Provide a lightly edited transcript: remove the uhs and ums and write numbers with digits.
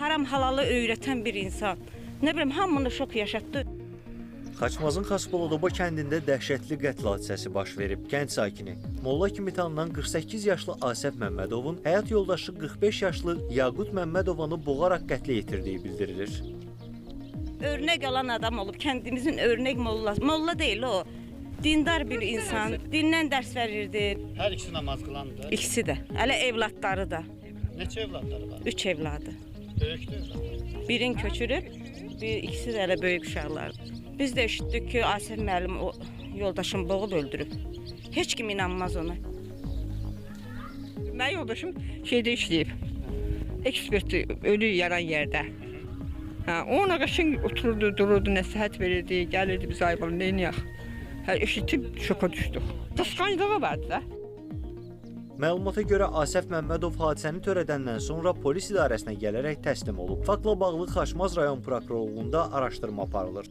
Haram halalı öyrətən bir insan. Nə bilim, hamını şok yaşatdı. Xaçmazın Xaspolodoba kəndində dəhşətli qətl hadisəsi baş verib. Kənd sakini Molla kimi tanınan 48 yaşlı Asəf Məmmədovun həyat yoldaşı 45 yaşlı Yaqut Məmmədovanı boğaraq qətlə yetirdiyi bildirilir. Örnək alan adam olub, kəndimizin örnək mollası. Molla deyil o, dindar bir insan, dindən dərs verirdi. Hər ikisi namaz qılandı. İkisi də, hələ evlatları da. Neçə evladları var? 3 evladı. Böyükdür evladları. Birin köçürüb, ikisi də hələ böyük uşaqlardır. Biz də eşitdik ki, Asəf müəllim o yoldaşını boğub öldürüb. Heç kim inanmaz ona. Mənim yoldaşım şeydə işləyib. Ekspertdir, ölü yaran yerdə. Ona qəşəng otururdu, dururdu, nəsihət verirdi, gəlirdi biz ayıbını, neyniyək. Eşitib şoka düşdük. Qısqanclığı vardı da. Məlumata görə Asəf Məmmədov hadisəni törədəndən sonra polis idarəsinə gələrək təslim olub. Faktla bağlı Xaçmaz rayon prokurorluğunda araşdırma aparılır.